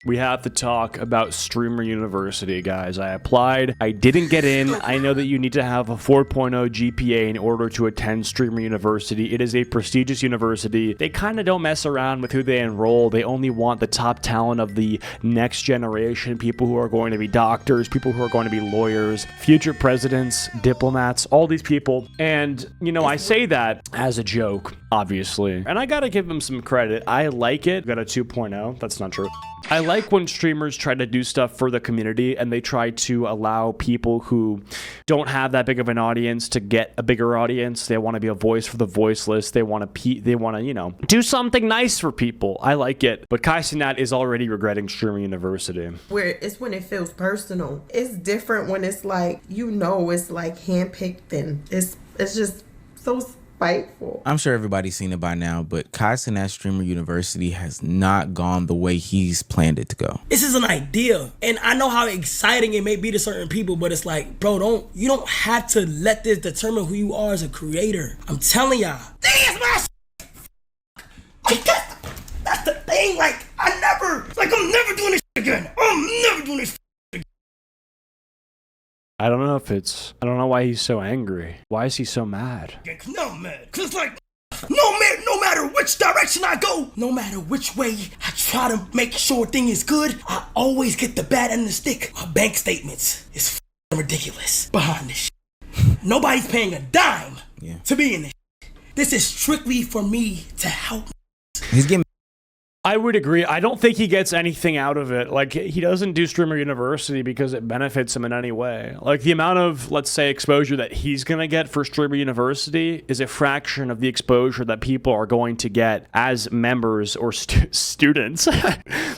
We have to talk about Streamer University, guys. I applied. I didn't get in. I know that you need to have a 4.0 GPA in order to attend Streamer University. It is a prestigious university. They kind of don't mess around with who they enroll. They only want the top talent of the next generation, people who are going to be doctors, people who are going to be lawyers, future presidents, diplomats, all these people. And, you know, I say that as a joke, obviously. And I gotta give them some credit. I like it. Got a 2.0. That's not true. I like when streamers try to do stuff for the community and they try to allow people who don't have that big of an audience to get a bigger audience. They want to be a voice for the voiceless. They want to, you know, do something nice for people. I like it. But Cenat is already regretting Streamer University. Where it's when it feels personal. It's different when it's like, you know, it's like handpicked and it's just so spiteful. I'm sure everybody's seen it by now, but Cenat Streamer University has not gone the way he's planned it to go. This is an idea, and I know how exciting it may be to certain people, but it's like, bro, you don't have to let this determine who you are as a creator. I'm telling y'all, this is my like that's the thing. Like I'm never doing this again. I'm never doing this. I don't know why he's so angry. Why is he so mad? No, man. Cause like, no matter which direction I go, no matter which way I try to make sure thing is good, I always get the bad end of the stick. My bank statements is ridiculous behind this shit. Nobody's paying a dime to be in this shit. This is strictly for me to help. He's getting. I would agree. I don't think he gets anything out of it. Like, he doesn't do Streamer University because it benefits him in any way. Like, the amount of, let's say, exposure that he's going to get for Streamer University is a fraction of the exposure that people are going to get as members or students.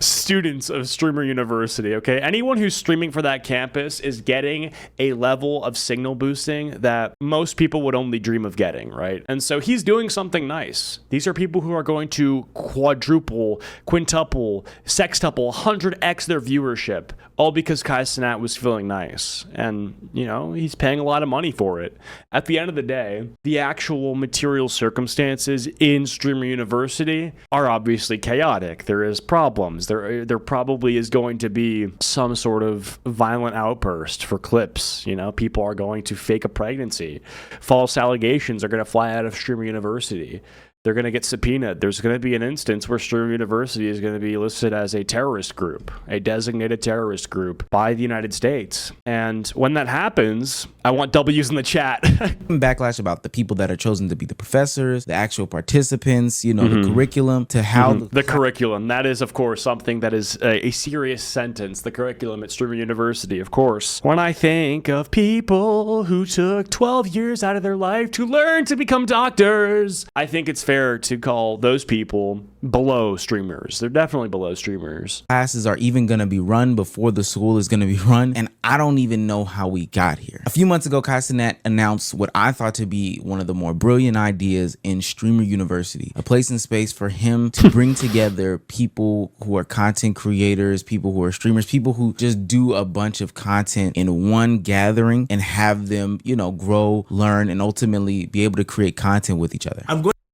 Students of Streamer University, okay? Anyone who's streaming for that campus is getting a level of signal boosting that most people would only dream of getting, right? And so he's doing something nice. These are people who are going to quadruple, quintuple, sextuple, 100x their viewership, all because Cenat was feeling nice. And, you know, he's paying a lot of money for it. At the end of the day, the actual material circumstances in Streamer University are obviously chaotic. There is problems. There probably is going to be some sort of violent outburst for clips. You know, people are going to fake a pregnancy. False allegations are going to fly out of Streamer University. They're going to get subpoenaed. There's going to be an instance where Streamer University is going to be listed as a terrorist group, a designated terrorist group by the United States. And when that happens, I want W's in the chat. Backlash about the people that are chosen to be the professors, the actual participants, you know, the curriculum, to how the curriculum. That is, of course, something that is a serious sentence. The curriculum at Streamer University, of course. When I think of people who took 12 years out of their life to learn to become doctors, I think it's fair to call those people below streamers. They're definitely below streamers. Classes are even going to be run before the school is going to be run, and I don't even know how we got here. A few months ago, Cenat announced what I thought to be one of the more brilliant ideas in Streamer University, a place and space for him to bring together people who are content creators, people who are streamers, people who just do a bunch of content in one gathering and have them, you know, grow, learn, and ultimately be able to create content with each other.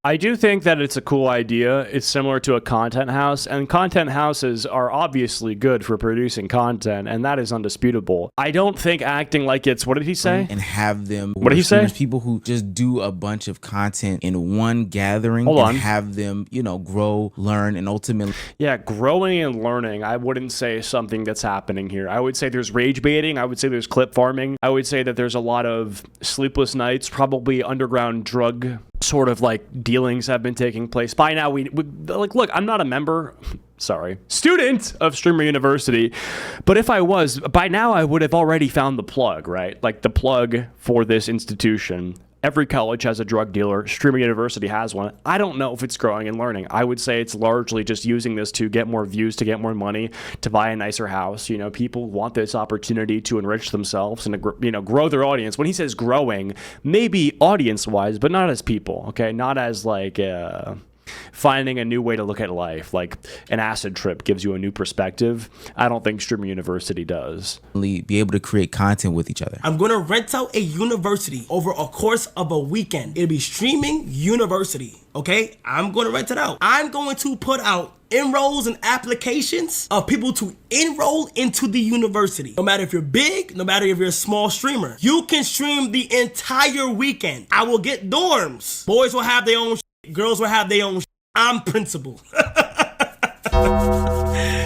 I do think that it's a cool idea. It's similar to a content house, and content houses are obviously good for producing content, and that is undisputable. I don't think acting like it's, what did he say? And have them, what did he say? People who just do a bunch of content in one gathering and have them, you know, grow, learn, and ultimately. Yeah, growing and learning, I wouldn't say something that's happening here. I would say there's rage baiting. I would say there's clip farming. I would say that there's a lot of sleepless nights, probably underground drug sort of like dealings have been taking place. By now, we like, look, I'm not a member, student of Streamer University, but if I was, by now I would have already found the plug, right? Like the plug for this institution. Every college has a drug dealer. Streamer University has one. I don't know if it's growing and learning. I would say it's largely just using this to get more views, to get more money, to buy a nicer house. You know, people want this opportunity to enrich themselves and to, you know, grow their audience. When he says growing, maybe audience-wise, but not as people, okay? Not as like finding a new way to look at life, like an acid trip gives you a new perspective. I don't think Streamer University does. Be able to create content with each other. I'm gonna rent out a university over a course of a weekend. It'll be Streaming University, okay? I'm gonna rent it out. I'm going to put out enrolls and applications of people to enroll into the university. No matter if you're big, no matter if you're a small streamer, you can stream the entire weekend. I will get dorms. Boys will have their own shit. Girls will have their own shit. I'm principal.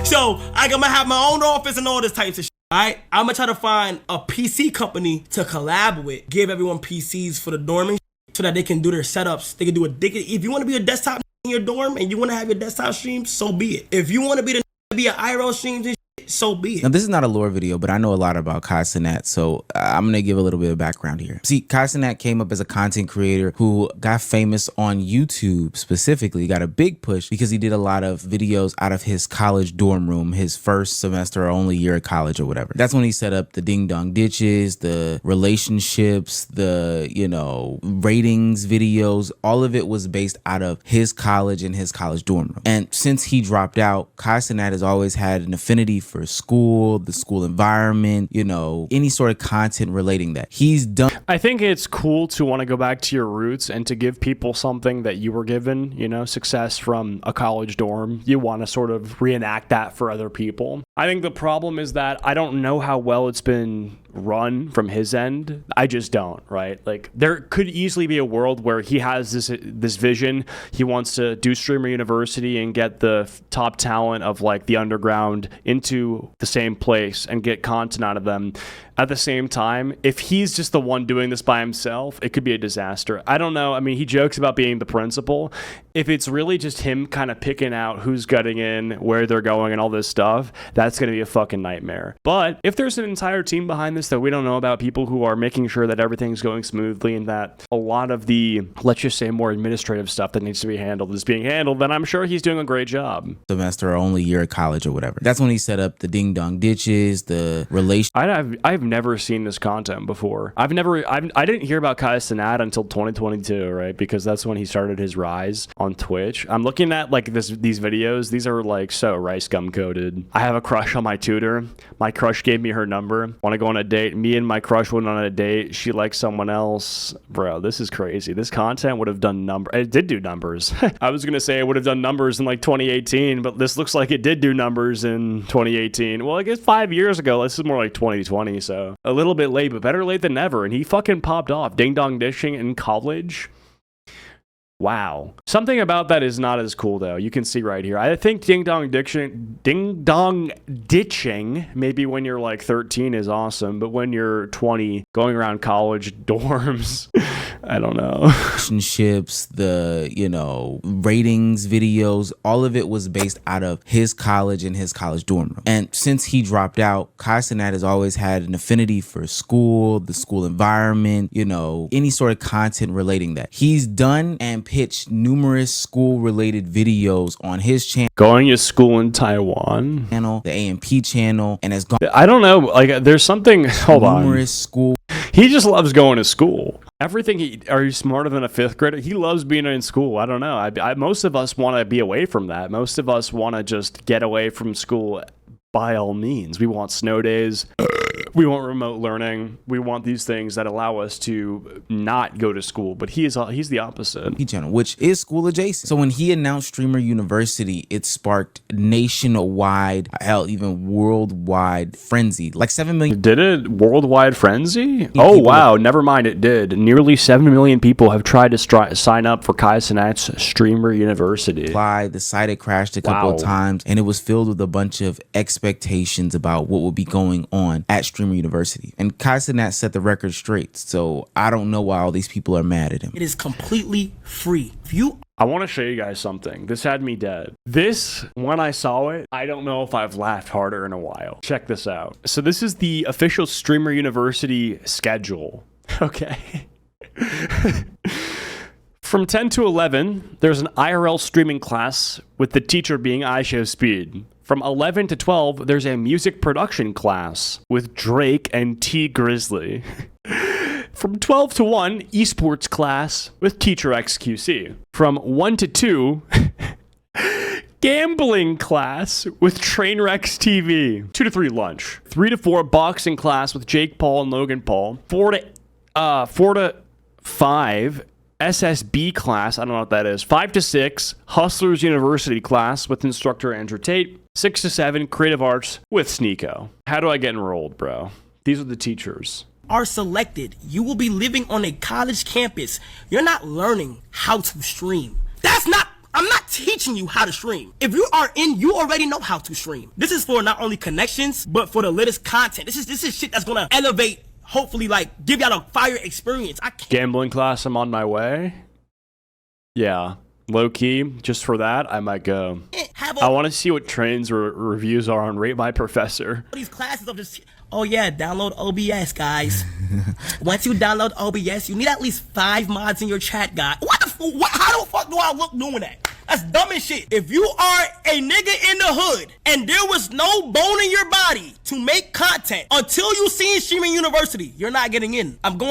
So I'm gonna have my own office and all this types of shit. Alright, I'm gonna try to find a PC company to collab with, give everyone PCs for the dorming so that they can do their setups. They can do if you want to be a desktop in your dorm and you want to have your desktop streams, so be it. If you want to be an IRL streams and shit, so be it. Now, this is not a lore video, but I know a lot about Cenat, so I'm going to give a little bit of background here. See, Cenat came up as a content creator who got famous on YouTube specifically, got a big push because he did a lot of videos out of his college dorm room, his first semester or only year of college or whatever. That's when he set up the ding dong ditches, the relationships, the, ratings videos. All of it was based out of his college and his college dorm room. And since he dropped out, Cenat has always had an affinity for school, the school environment, any sort of content relating that. He's done. I think it's cool to want to go back to your roots and to give people something that you were given, success from a college dorm. You want to sort of reenact that for other people. I think the problem is that I don't know how well it's been run from his end. I just don't, right? Like, there could easily be a world where he has this vision. He wants to do Streamer University and get the top talent of like the underground into the same place and get content out of them. At the same time, if he's just the one doing this by himself, it could be a disaster. I don't know. I mean, he jokes about being the principal. If it's really just him kind of picking out who's getting in, where they're going, and all this stuff, that's going to be a fucking nightmare. But if there's an entire team behind this that we don't know about, people who are making sure that everything's going smoothly and that a lot of the, let's just say, more administrative stuff that needs to be handled is being handled, then I'm sure he's doing a great job. Semester or only year of college or whatever. That's when he set up the ding dong ditches, the relation. I've never seen this content before. I didn't hear about Cenat until 2022, right? Because that's when he started his rise on Twitch. I'm looking at like these videos. These are like so rice gum coated. I have a crush on my tutor. My crush gave me her number. Want to go on a date? Me and my crush went on a date. She likes someone else. Bro, this is crazy. This content would have done numbers. It did do numbers. I was gonna say it would have done numbers in like 2018, but this looks like it did do numbers in 2018. Well, I guess 5 years ago. This is more like 2020, so a little bit late, but better late than never. And he fucking popped off. Ding dong dishing in college. Wow. Something about that is not as cool though. You can see right here. I think ding dong ditching, maybe when you're like 13 is awesome, but when you're 20 going around college dorms, I don't know. Relationships, the, ratings videos, all of it was based out of his college and his college dorm room. And since he dropped out, Cenat has always had an affinity for school, the school environment, any sort of content relating that. He's done and pitched numerous school related videos on his channel. Going to school in Taiwan. The AMP channel, and has gone. I don't know. Like, there's something. Hold on. Numerous school. He just loves going to school. Everything. Are you smarter than a fifth grader? He loves being in school. I don't know. Most of us want to be away from that. Most of us want to just get away from school. By all means, we want snow days. We want remote learning. We want these things that allow us to not go to school. But he's the opposite. Channel, which is school adjacent. So when he announced Streamer University, it sparked nationwide, hell, even worldwide frenzy. Like 7 million. Did it? Worldwide frenzy? Oh, wow. Never mind. It did. Nearly 7 million people have tried to sign up for Cenat's Streamer University. The site had crashed a couple of times, and it was filled with a bunch of expectations about what would be going on at Streamer University. And Cenat set the record straight, so I don't know why all these people are mad at him. It is completely free. I want to show you guys something. This had me dead. This, when I saw it, I don't know if I've laughed harder in a while. Check this out. So this is the official Streamer University schedule. Okay. From 10 to 11, there's an IRL streaming class with the teacher being Acheeto Speed. From 11 to 12, there's a music production class with Drake and T Grizzly. From 12 to 1, esports class with teacher XQC. From 1 to 2, gambling class with Trainwrecks TV. 2 to 3, lunch. 3 to 4, boxing class with Jake Paul and Logan Paul. 4 to 5, SSB class. I don't know what that is. 5 to 6, Hustlers University class with instructor Andrew Tate. 6 to 7, creative arts with Sneeko. How do I get enrolled, bro? These are the teachers. Are selected, you will be living on a college campus. You're not learning how to stream. I'm not teaching you how to stream. If you are in, you already know how to stream. This is for not only connections, but for the latest content. This is shit that's gonna elevate, hopefully, like, give y'all a fire experience. Gambling class, I'm on my way. Yeah. Low key, just for that, I might go. I want to see what Train's reviews are on Rate My Professor. These classes of just, oh yeah, download OBS, guys. Once you download OBS, you need at least 5 mods in your chat, guy. How the fuck do I look doing that? That's dumb as shit. If you are a nigga in the hood and there was no bone in your body to make content until you seen Streaming University, you're not getting in. I'm gonna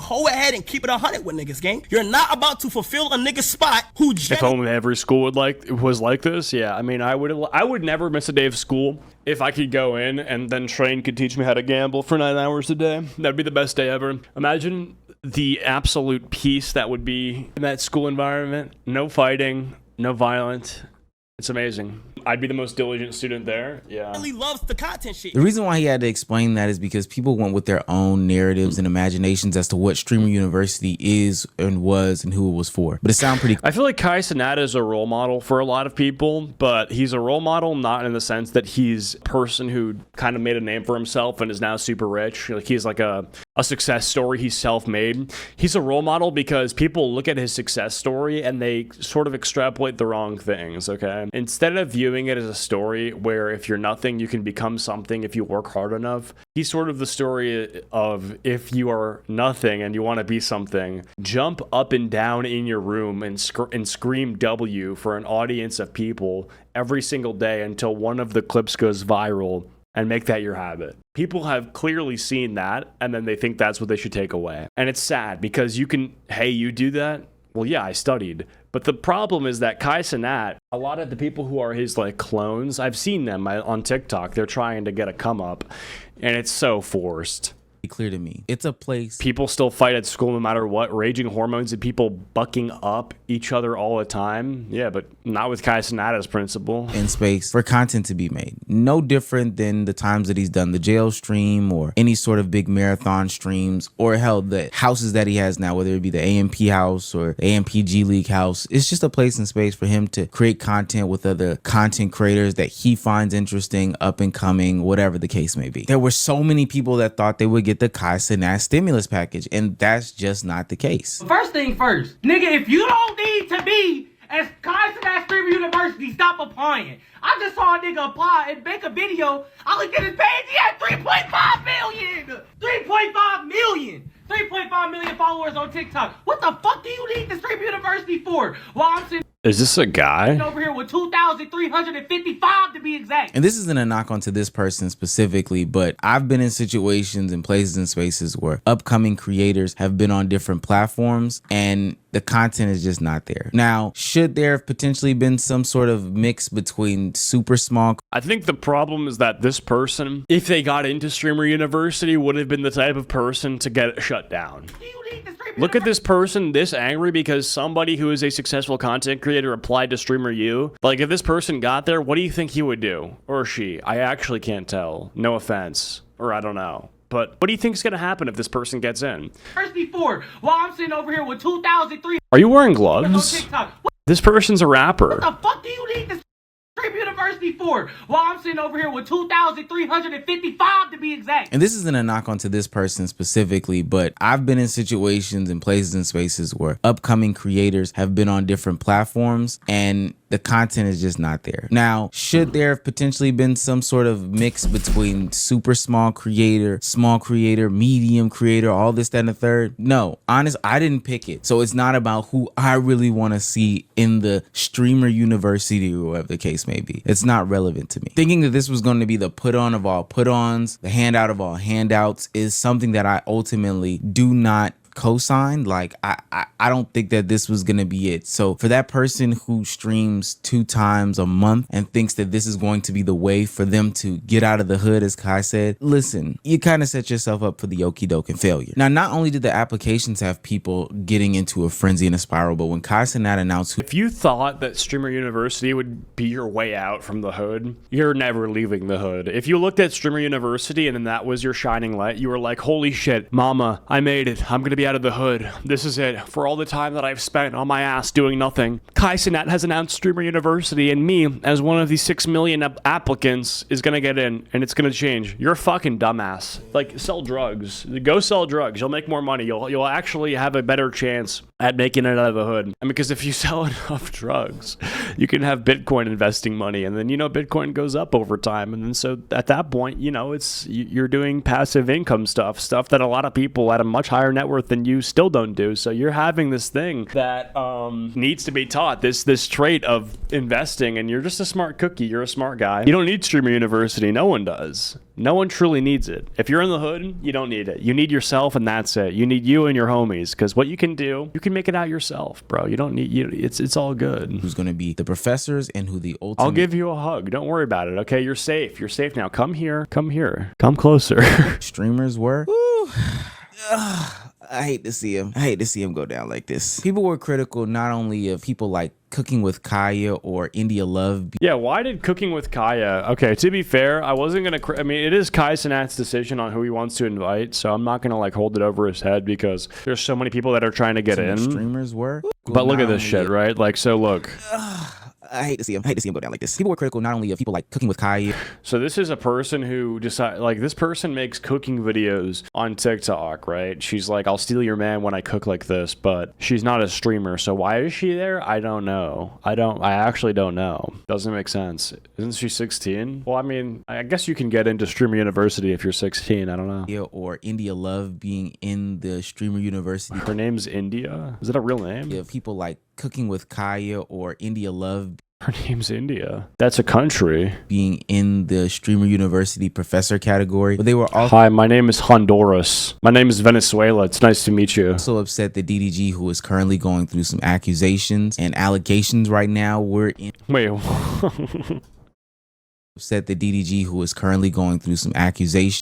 go ahead and keep it 100 with niggas, gang. You're not about to fulfill a nigga's spot who if only every school was like this. Yeah, I mean, I would never miss a day of school if I could go in and then Train could teach me how to gamble for 9 hours a day. That'd be the best day ever. Imagine the absolute peace that would be in that school environment. No fighting, no violence. It's amazing. I'd be the most diligent student there. Yeah. Really loves the content shit. The reason why he had to explain that is because people went with their own narratives and imaginations as to what Streamer University is and was and who it was for. But it sounds pretty. I feel like Cenat is a role model for a lot of people, but he's a role model not in the sense that he's a person who kind of made a name for himself and is now super rich. Like he's like a success story. He's self-made. He's a role model because people look at his success story and they sort of extrapolate the wrong things, okay? Instead of viewing it as a story where if you're nothing, you can become something if you work hard enough. He's sort of the story of if you are nothing and you want to be something, jump up and down in your room and scream W for an audience of people every single day until one of the clips goes viral and make that your habit. People have clearly seen that and then they think that's what they should take away. And it's sad because you do that? Well, yeah, I studied. But the problem is that Cenat, a lot of the people who are his like clones, I've seen them on TikTok. They're trying to get a come up, and it's so forced. Clear to me. It's a place. People still fight at school no matter what. Raging hormones and people bucking up each other all the time. Yeah, but not with Cenat as principal. In space for content to be made. No different than the times that he's done the jail stream or any sort of big marathon streams or hell, the houses that he has now, whether it be the AMP house or AMPG League house. It's just a place in space for him to create content with other content creators that he finds interesting, up and coming, whatever the case may be. There were so many people that thought they would get the Cenat stimulus package, and that's just not the case. First thing first, nigga, if you don't need to be as Cenat Streamer University, stop applying. I just saw a nigga apply and make a video. I looked at his page, he had 3.5 million! 3.5 million! 3.5 million followers on TikTok. What the fuck do you need the Streamer University for? While I'm sitting Is this a guy? over here with 2,355 to be exact. And this isn't a knock onto this person specifically, but I've been in situations and places and spaces where upcoming creators have been on different platforms and the content is just not there. Now, should there have potentially been some sort of mix between super small? I think the problem is that this person, if they got into Streamer University, would have been the type of person to get it shut down. Look at this person this angry because somebody who is a successful content creator applied to Streamer U. Like, if this person got there, what do you think he would do? Or she? I actually can't tell. No offense. Or I don't know. But what do you think is going to happen if this person gets in? First before, while I'm sitting over here with 2,300 Are you wearing on gloves? TikTok. What This person's a rapper. the fuck do you need the Streamer University for? While I'm sitting over here with 2,355 to be exact. And this isn't a knock onto this person specifically, but I've been in situations and places and spaces where upcoming creators have been on different platforms and the content is just not there. Now, should there have potentially been some sort of mix between super small creator, medium creator, all this, that, and the third? No, honest, I didn't pick it. So it's not about who I really want to see in the streamer university or whatever the case may be. It's not relevant to me. Thinking that this was going to be the put on of all put ons, the handout of all handouts, is something that I ultimately do not co-sign. Like I don't think that this was gonna be it. So for that person who streams 2 times a month and thinks that this is going to be the way for them to get out of the hood, as Kai said, listen, you kind of set yourself up for the okie doke and failure. Now, not only did the applications have people getting into a frenzy and a spiral, but when Kai Cenat announced if you thought that Streamer University would be your way out from the hood, you're never leaving the hood. If you looked at Streamer University and then that was your shining light, you were like, holy shit, mama, I made it. I'm gonna be out of the hood. This is it. For all the time that I've spent on my ass doing nothing, Kai Cenat has announced Streamer University, and me, as one of the 6 million applicants, is gonna get in, and it's gonna change. You're a fucking dumbass. Like, sell drugs. Go sell drugs. You'll make more money. You'll actually have a better chance at making it out of the hood. And because if you sell enough drugs, you can have Bitcoin investing money, and then, you know, Bitcoin goes up over time, and then so at that point, you know, you're doing passive income stuff that a lot of people at a much higher net worth than you still don't do. So you're having this thing that needs to be taught, this trait of investing, and you're just a smart cookie. You're a smart guy. You don't need Streamer University. No one does. No one truly needs it. If you're in the hood, you don't need it. You need yourself, and that's it. You need you and your homies, because what you can do, you can make it out yourself, bro. You don't need you. It's all good. who's going to be the professors and who the ultimate... I'll give you a hug. Don't worry about it. Okay, you're safe. You're safe now. Come here. Come here. Come closer. streamers were. Woo. I hate to see him go down like this. People were critical not only of people like Cooking with Kaya or India Love. Yeah, why did Cooking with Kaya? Okay, to be fair, I wasn't going to... I mean, it is Kai Cenat's decision on who he wants to invite, so I'm not going to, like, hold it over his head because there's so many people that are trying to get in. Streamers were. But look at this shit, right? Like, so look... I hate to see him go down like this. People were critical not only of people like Cooking with Kai. So this is a person who this person makes cooking videos on TikTok, right? She's like, I'll steal your man when I cook like this, but she's not a streamer. So why is she there? I don't know. I actually don't know. Doesn't make sense. Isn't she 16? Well, I mean, I guess you can get into Streamer University if you're 16. I don't know. Or India Love being in the Streamer University. Her name's India? Is that a real name? Yeah, people like Cooking with Kaya or India Love. Her name's India. That's a country. Being in the Streamer University professor category. But they were also... Hi, my name is Honduras. My name is Venezuela. It's nice to meet you. Also upset that DDG, who is currently going through some accusations and allegations right now, were in... Wait. Upset that DDG, who is currently going through some accusations...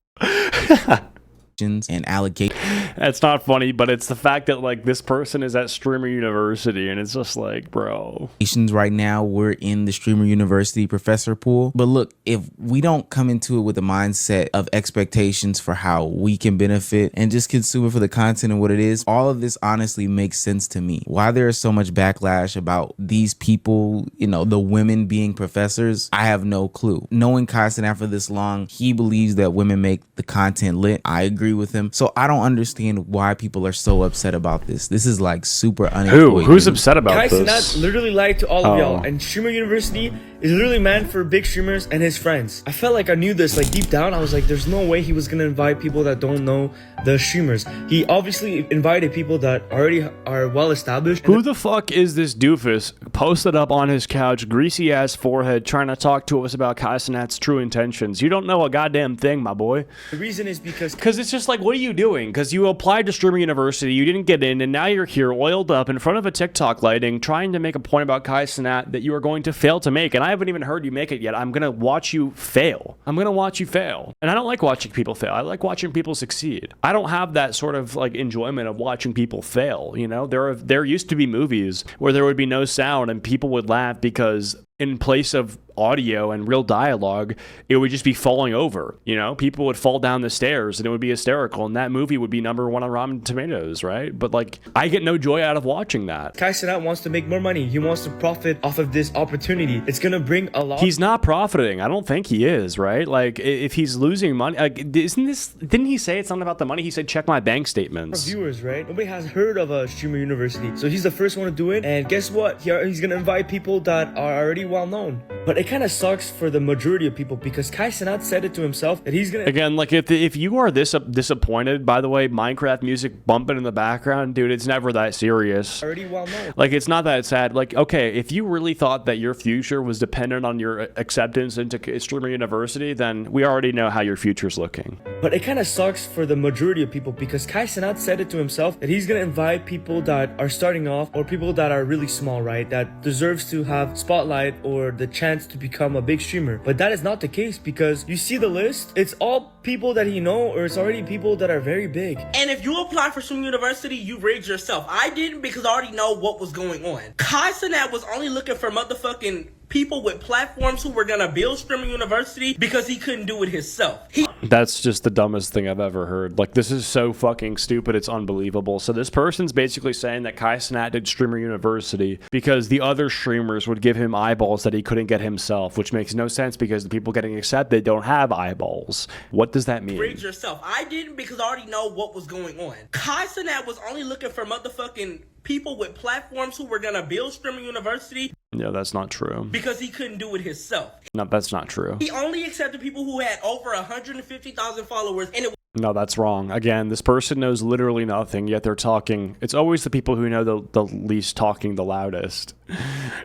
and allegations. That's not funny, but it's the fact that like this person is at Streamer University and it's just like, bro. Right now, we're in the Streamer University professor pool. But look, if we don't come into it with a mindset of expectations for how we can benefit and just consume it for the content and what it is, all of this honestly makes sense to me. Why there is so much backlash about these people, you know, the women being professors, I have no clue. Knowing Kai Cenat for this long, he believes that women make the content lit. I agree with him. So I don't understand why people are so upset about this. This is like super unemployed. Who's upset about Kai this? Cenat literally lied to all of y'all, and Streamer University is literally meant for big streamers and his friends. I felt like I knew this, like deep down. I was like, there's no way he was gonna invite people that don't know the streamers. He obviously invited people that already are well established. Who the fuck is this doofus posted up on his couch, greasy ass forehead, trying to talk to us about Kai Cenat's true intentions? You don't know a goddamn thing, my boy. The reason is because it's just like, what are you doing? Because you applied to Streamer University, you didn't get in, and now you're here oiled up in front of a TikTok lighting trying to make a point about Kai Cenat that you are going to fail to make. And I haven't even heard you make it yet. I'm going to watch you fail. I'm going to watch you fail. And I don't like watching people fail. I like watching people succeed. I don't have that sort of like enjoyment of watching people fail. You know, there used to be movies where there would be no sound and people would laugh because in place of audio and real dialogue, it would just be falling over. You know, people would fall down the stairs and it would be hysterical, and that movie would be #1 on Rotten Tomatoes, right? But like, I get no joy out of watching that. Kai Cenat wants to make more money. He wants to profit off of this opportunity. It's gonna bring a lot. He's not profiting. I don't think he is, right? Like, if he's losing money, like, didn't he say it's not about the money? He said, check my bank statements. Viewers, right? Nobody has heard of a streamer university, so he's the first one to do it. And guess what? He's gonna invite people that are already well known. But it kind of sucks for the majority of people because Kai Cenat said it to himself that he's gonna. Again, like, if you are this disappointed, by the way, Minecraft music bumping in the background, dude, it's never that serious. Already well known. Like, it's not that sad. Like, okay, if you really thought that your future was dependent on your acceptance into streamer university, then we already know how your future's looking. But it kind of sucks for the majority of people because Kai Cenat said it to himself that he's gonna invite people that are starting off or people that are really small, right? That deserves to have spotlight or the chance to become a big streamer. But that is not the case because you see the list, it's all people that he know, or it's already people that are very big. And if you apply for streaming university, you rigged yourself. I didn't because I already know what was going on. Kai Cenat was only looking for motherfucking people with platforms who were gonna build streaming university because he couldn't do it himself. That's just the dumbest thing I've ever heard. Like, this is so fucking stupid, it's unbelievable. So this person's basically saying that Kai Cenat did streamer university because the other streamers would give him eyeballs that he couldn't get himself, which makes no sense because the people getting accepted don't have eyeballs. What does that mean? Rigged yourself. I didn't because I already know what was going on. Kai Cenat was only looking for motherfucking people with platforms who were gonna build streaming university. No, that's not true. Because he couldn't do it himself. No, that's not true. He only accepted people who had over 150,000 followers, and it No, that's wrong. Again, this person knows literally nothing, yet they're talking. It's always the people who know the least talking the loudest.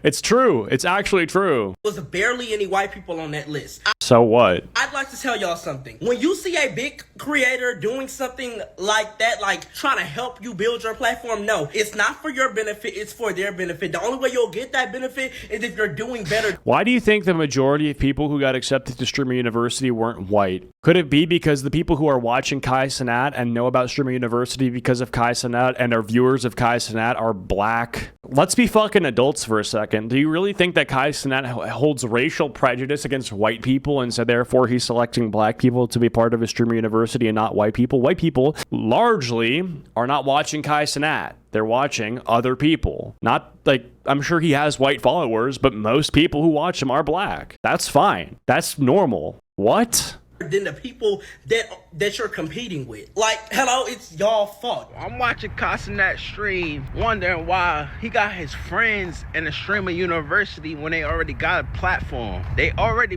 It's true. It's actually true. was barely any white people on that list. So what? I'd like to tell y'all something. When you see a big creator doing something like that, like trying to help you build your platform, no, it's not for your benefit, it's for their benefit. The only way you'll get that benefit is if you're doing better. Why do you think the majority of people who got accepted to Streamer University weren't white? Could it be because the people who are watching Kai Cenat and know about Streamer University because of Kai Cenat and are viewers of Kai Cenat are black? Let's be fucking adults for a second. Do you really think that Kai Cenat holds racial prejudice against white people, and so therefore he's selecting black people to be part of his Streamer University and not white people? White people largely are not watching Kai Cenat. They're watching other people. Not like, I'm sure he has white followers, but most people who watch him are black. That's fine. That's normal. What? Than the people that you're competing with. Like, hello, it's y'all fault. I'm watching Kai Cenat stream, wondering why he got his friends in a streamer university when they already got a platform.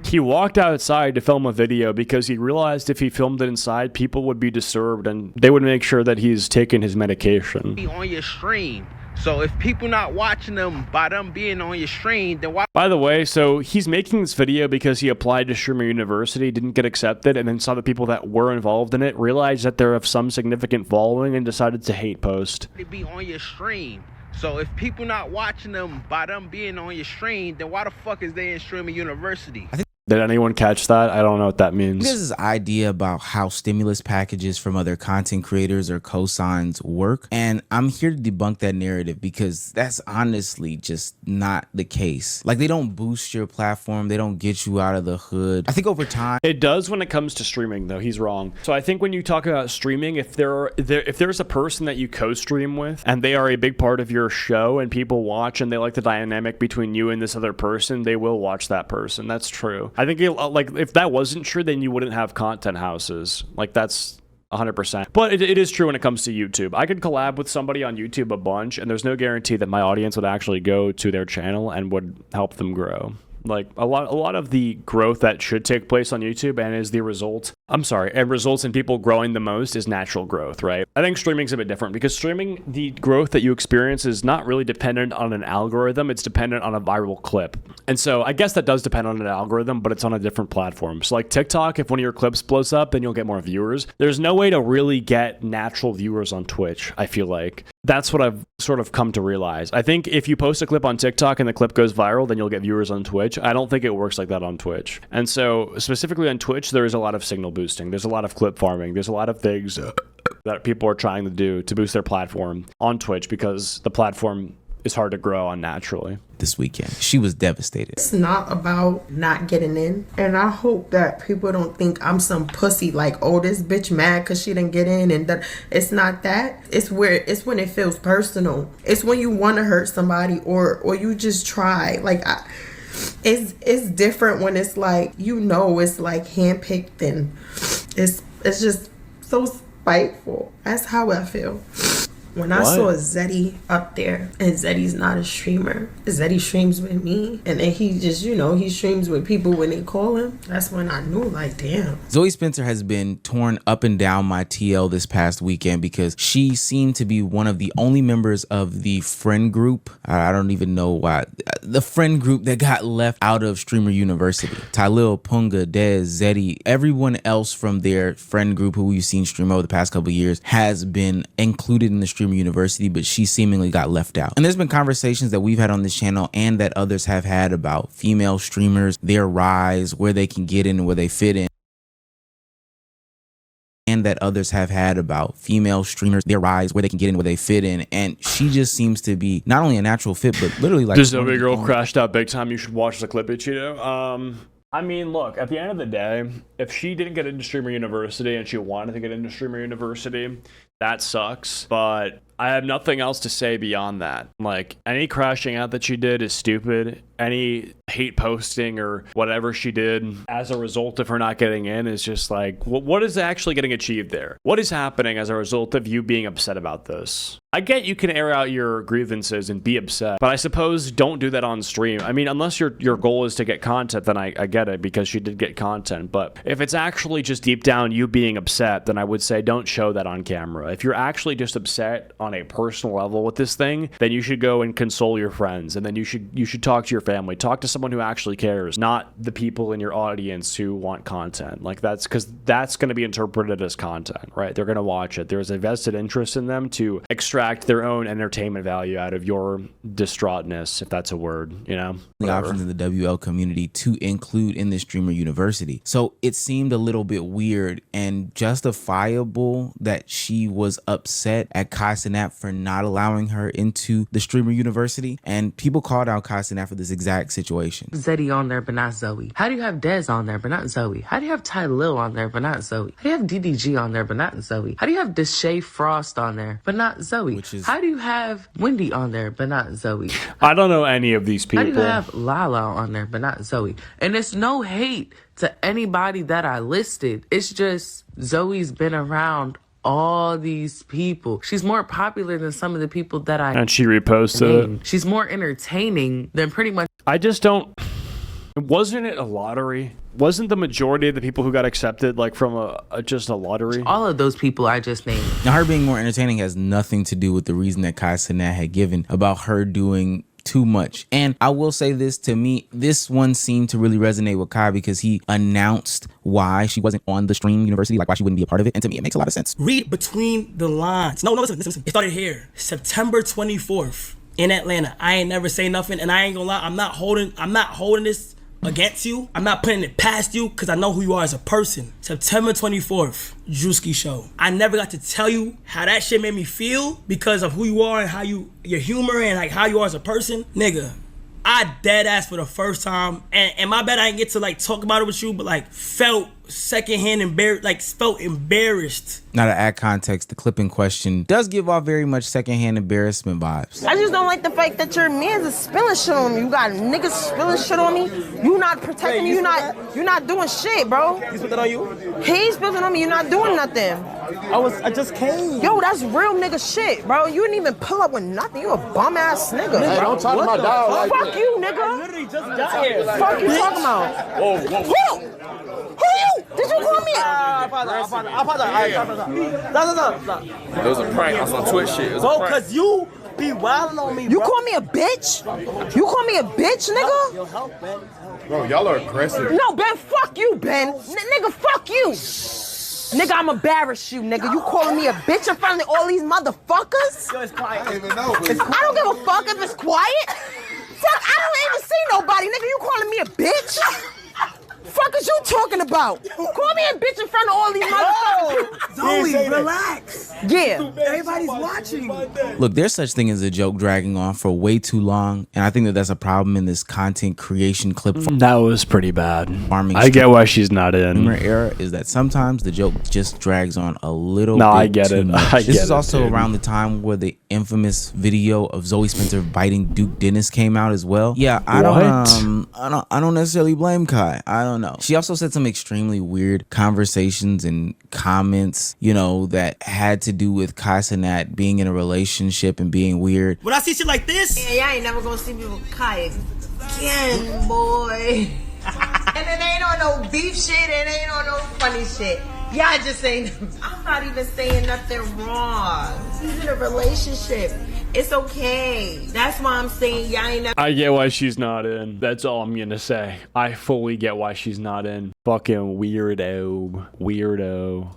He walked outside to film a video because he realized if he filmed it inside, people would be disturbed and they would make sure that he's taken his medication. Be on your stream. So if people not watching them by them being on your stream, then why? By the way, so he's making this video because he applied to Streamer University, didn't get accepted, and then saw the people that were involved in it, realized that they're of some significant following, and decided to hate post. They be on your stream. So if people not watching them by them being on your stream, then why the fuck is they in Streamer University? Did anyone catch that? I don't know what that means. There's this idea about how stimulus packages from other content creators or cosigns work. And I'm here to debunk that narrative because that's honestly just not the case. Like, they don't boost your platform. They don't get you out of the hood. I think over time, It does when it comes to streaming, though. He's wrong. So I think when you talk about streaming, if there's a person that you co-stream with and they are a big part of your show and people watch and they like the dynamic between you and this other person, they will watch that person. That's true. I think like if that wasn't true, then you wouldn't have content houses. Like, that's 100%. But it is true when it comes to YouTube. I could collab with somebody on YouTube a bunch, and there's no guarantee that my audience would actually go to their channel and would help them grow. Like, a lot of the growth that should take place on YouTube and is the result, and results in people growing the most is natural growth, right? I think streaming's a bit different because streaming, the growth that you experience is not really dependent on an algorithm, it's dependent on a viral clip. And so I guess that does depend on an algorithm, but it's on a different platform. So like TikTok, if one of your clips blows up, then you'll get more viewers. There's no way to really get natural viewers on Twitch, I feel like. That's what I've sort of come to realize. I think if you post a clip on TikTok and the clip goes viral, then you'll get viewers on Twitch. I don't think it works like that on Twitch. And so specifically on Twitch, there is a lot of signal boosting. There's a lot of clip farming. There's a lot of things that people are trying to do to boost their platform on Twitch because the platform is hard to grow on naturally. This weekend, she was devastated. It's not about not getting in. And I hope that people don't think I'm some pussy like, oh, this bitch mad because she didn't get in. And that it's not that. It's when it feels personal. It's when you want to hurt somebody or you just try. Like, it's different when it's like, it's like handpicked and it's just so spiteful. That's how I feel. When I saw Zeddy up there, and Zeddy's not a streamer, Zeddy streams with me, and then he just, he streams with people when they call him. That's when I knew, like, damn. Zoe Spencer has been torn up and down my TL this past weekend because she seemed to be one of the only members of the friend group. I don't even know why. The friend group that got left out of Streamer University. Tylil, Punga, Dez, Zeddy, everyone else from their friend group who we've seen stream over the past couple of years has been included in the Streamer University, but she seemingly got left out. And there's been conversations that we've had on this channel and that others have had about female streamers, their rise, where they can get in and where they fit in. And that others have had about female streamers, their rise, where they can get in, where they fit in. And she just seems to be not only a natural fit, but literally like... This Zoe girl crashed out big time. You should watch the clip, Acheeto. I mean, look, at the end of the day, if she didn't get into Streamer University and she wanted to get into Streamer University, that sucks. But I have nothing else to say beyond that. Like, any crashing out that she did is stupid. Any hate posting or whatever she did as a result of her not getting in is just like, what is actually getting achieved there? What is happening as a result of you being upset about this? I get you can air out your grievances and be upset, but I suppose don't do that on stream. I mean, unless your goal is to get content, then I get it, because she did get content. But if it's actually just deep down you being upset, then I would say don't show that on camera. If you're actually just upset on a personal level with this thing, then you should go and console your friends, and then you should talk to your family, talk to someone who actually cares, not the people in your audience who want content. Like, that's because that's going to be interpreted as content, right? They're going to watch it. There's a vested interest in them to extract their own entertainment value out of your distraughtness, if that's a word, The Whatever. options in the WL community to include in the Streamer University. So it seemed a little bit weird and justifiable that she was upset at Cenat for not allowing her into the Streamer University. And people called out Cenat for this exact situation. Zeddy on there, but not Zoe. How do you have Dez on there, but not Zoe? How do you have Tylil on there, but not Zoe? How do you have DDG on there, but not Zoe? How do you have Deshae Frost on there, but not Zoe? How do you have Wendy on there, but not Zoe? I don't know any of these people. How do you have Lala on there, but not Zoe? And it's no hate to anybody that I listed. It's just Zoe's been around all these people. She's more popular than some of the people that I And she reposted it. She's more entertaining than pretty much. I just don't... Wasn't it a lottery? Wasn't the majority of the people who got accepted like from just a lottery? All of those people I just named. Now, her being more entertaining has nothing to do with the reason that Cenat had given about her doing too much. And I will say this, to me, this one seemed to really resonate with Kai because he announced why she wasn't on the Stream University, like why she wouldn't be a part of it. And to me, it makes a lot of sense. Read between the lines. No, listen. It started here. September 24th in Atlanta. I ain't never say nothing, and I ain't gonna lie, I'm not holding this against you. I'm not putting it past you because I know who you are as a person. September 24th, Drewski show. I never got to tell you how that shit made me feel because of who you are and how your humor and like how you are as a person. Nigga, I dead ass for the first time, and my bad I didn't get to like talk about it with you, but like felt secondhand embarrassed, like felt embarrassed. Now, to add context, the clip in question does give off very much secondhand embarrassment vibes. I just don't like the fact that your man's is spilling shit on me. You got niggas spilling shit on me. You not protecting me. You not doing shit, bro. You spilled that on you? He spilling on me. You not doing nothing. I just came. Yo, that's real nigga shit, bro. You didn't even pull up with nothing. You a bum ass nigga. Hey, don't talk to my dog like Fuck that. you, nigga. I literally just got here. Fuck you talking about? Whoa. Who you? Did you call me? I apologize. It was a prank on some Twitch shit. It was a Bro, prank. cause you be wilding on me, You bro. call me a bitch? You call me a bitch, nigga? Yo, help, man. Bro, y'all are aggressive. No, Ben, fuck you, Ben. Nigga, fuck you. Nigga, I'm embarrassed you, nigga. You calling me a bitch in front of all these motherfuckers? Yo, it's quiet. I don't give a fuck if it's quiet. Fuck, I don't even see nobody, nigga. You calling me a bitch? Fuck is you talking about? Call me a bitch in front of all these motherfuckers. Zoe, relax. Yeah. Everybody's watching. Look, there's such thing as a joke dragging on for way too long, and I think that that's a problem in this content creation clip That was pretty bad. farming. I get why she's not in. Era is that sometimes the joke just drags on a little No, bit I get too it. much. I This get is it, also dude. around the time where the infamous video of Zoe Spencer biting Duke Dennis came out as well. Yeah, I don't necessarily blame Kai. I don't know. She also said some extremely weird conversations and comments, you know, that had to do with Kai Cenat being in a relationship and being weird. When I see shit like this, Yeah, y'all ain't never gonna see me with Kai again, boy. And it ain't on no beef shit, it ain't on no funny shit. Y'all just saying, I'm not even saying nothing wrong. He's in a relationship. It's okay. That's why I'm saying y'all ain't never. I get why she's not in. That's all I'm gonna say. I fully get why she's not in. Fucking weirdo. Weirdo.